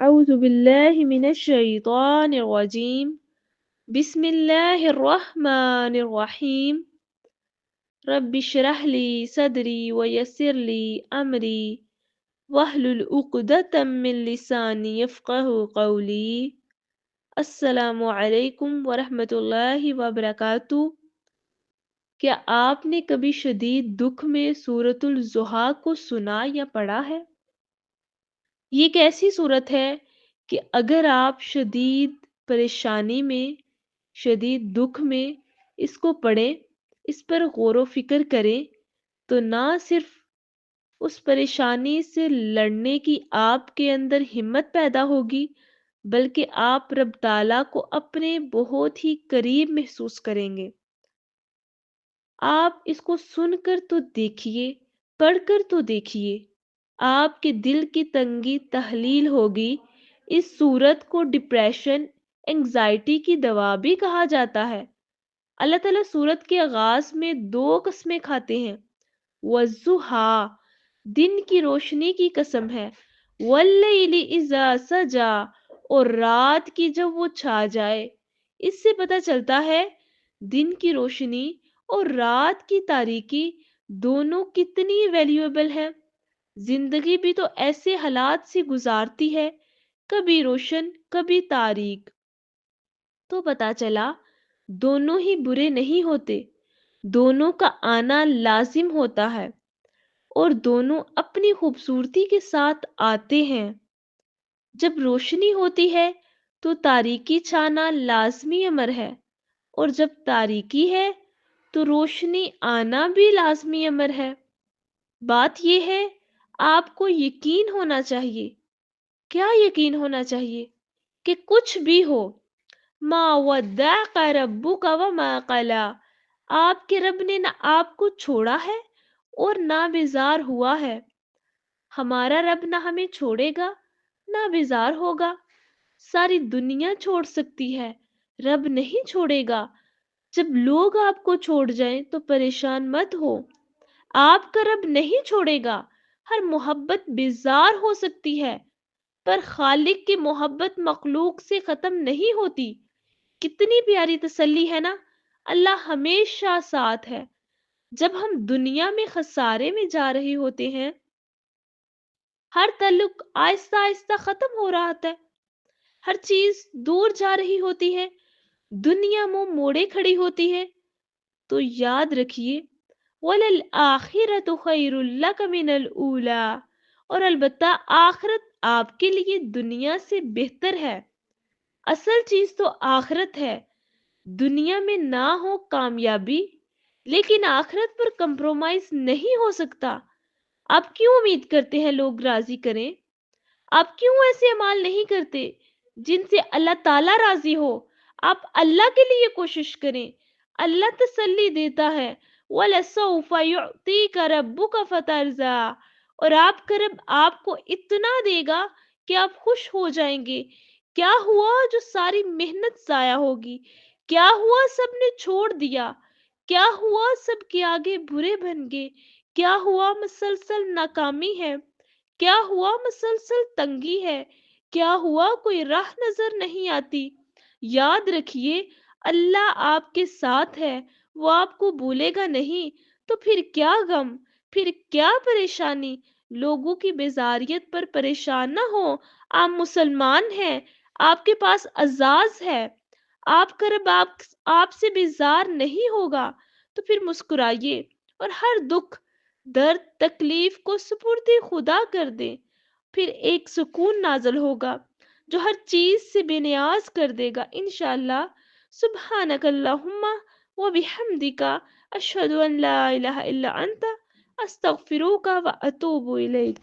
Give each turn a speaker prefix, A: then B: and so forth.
A: أعوذ بالله من الشيطان الرجيم بسم الله الرحمن الرحيم رب اشرح لي صدري ويسر لي أمري واحلل عقدة من لساني يفقه قولي السلام علیکم ورحمۃ اللہ وبرکاتہ۔ کیا آپ نے کبھی شدید دکھ میں سورۃ الضحیٰ کو سنا یا پڑھا ہے؟ یہ ایک ایسی صورت ہے کہ اگر آپ شدید پریشانی میں، شدید دکھ میں اس کو پڑھیں، اس پر غور و فکر کریں تو نہ صرف اس پریشانی سے لڑنے کی آپ کے اندر ہمت پیدا ہوگی بلکہ آپ رب تعالیٰ کو اپنے بہت ہی قریب محسوس کریں گے۔ آپ اس کو سن کر تو دیکھیے، پڑھ کر تو دیکھیے، آپ کے دل کی تنگی تحلیل ہوگی۔ اس صورت کو ڈپریشن، انگزائٹی کی دوا بھی کہا جاتا ہے۔ اللہ تعالیٰ صورت کے آغاز میں 2 قسمیں کھاتے ہیں۔ والضحیٰ، دن کی روشنی کی قسم ہے، واللیل اذا سجا، اور رات کی جب وہ چھا جائے۔ اس سے پتہ چلتا ہے دن کی روشنی اور رات کی تاریکی دونوں کتنی ویلیویبل ہے۔ زندگی بھی تو ایسے حالات سے گزارتی ہے، کبھی روشن کبھی تاریک۔ تو پتہ چلا دونوں ہی برے نہیں ہوتے، دونوں کا آنا لازم ہوتا ہے اور دونوں اپنی خوبصورتی کے ساتھ آتے ہیں۔ جب روشنی ہوتی ہے تو تاریکی چھانا لازمی امر ہے، اور جب تاریکی ہے تو روشنی آنا بھی لازمی امر ہے۔ بات یہ ہے آپ کو یقین ہونا چاہیے۔ کیا یقین ہونا چاہیے؟ کہ کچھ بھی ہو، ما ودعک ربک وما قلی، آپ کے رب نے نہ آپ کو چھوڑا ہے اور نہ بیزار ہوا ہے۔ ہمارا رب نہ ہمیں چھوڑے گا نہ بیزار ہوگا۔ ساری دنیا چھوڑ سکتی ہے، رب نہیں چھوڑے گا۔ جب لوگ آپ کو چھوڑ جائیں تو پریشان مت ہو، آپ کا رب نہیں چھوڑے گا۔ ہر محبت بیزار ہو سکتی ہے پر خالق کی محبت مخلوق سے ختم نہیں ہوتی۔ کتنی پیاری تسلی ہے نا، اللہ ہمیشہ ساتھ ہے۔ جب ہم دنیا میں خسارے میں جا رہے ہوتے ہیں، ہر تعلق آہستہ آہستہ ختم ہو رہا ہے، ہر چیز دور جا رہی ہوتی ہے، دنیا منہ موڑے کھڑی ہوتی ہے، تو یاد رکھیے وَلَلْآخِرَةُ خَيْرٌ لَكَ مِنَ الْأُولَىٰ، اور البتہ آخرت آپ کے لیے دنیا سے بہتر ہے۔ اصل چیز تو آخرت ہے۔ دنیا میں نہ ہو کامیابی لیکن آخرت پر کمپرومائز نہیں ہو سکتا۔ آپ کیوں امید کرتے ہیں لوگ راضی کریں؟ آپ کیوں ایسے اعمال نہیں کرتے جن سے اللہ تعالیٰ راضی ہو؟ آپ اللہ کے لیے کوشش کریں، اللہ تسلی دیتا ہے۔ وَلَسَوْفَ يُعْطِيكَ رَبُّكَ فَتَرْضَىٰ، اور آپ کا رب آپ کو اتنا دے گا کہ آپ خوش ہو جائیں گے۔ کیا ہوا جو ساری محنت ضائع ہوگی؟ کیا ہوا سب نے چھوڑ دیا؟ کیا ہوا سب کے آگے برے بن گئے؟ کیا ہوا مسلسل ناکامی ہے؟ کیا ہوا مسلسل تنگی ہے؟ کیا ہوا کوئی راہ نظر نہیں آتی؟ یاد رکھیے اللہ آپ کے ساتھ ہے، وہ آپ کو بھولے گا نہیں۔ تو پھر کیا غم، پھر کیا پریشانی؟ لوگوں کی بیزاریت پر پریشان نہ ہو، آپ مسلمان ہیں، آپ کے پاس اعزاز ہے، آپ کا رب آپ سے بیزار نہیں ہوگا۔ تو پھر مسکرائیے اور ہر دکھ، درد، تکلیف کو سپرد خدا کر دیں، پھر ایک سکون نازل ہوگا جو ہر چیز سے بے نیاز کر دے گا انشاءاللہ۔ سبحانک اللہم و بحمدک، اشہد ان لا الہ الا انت، استغفروک و اتوب الیک۔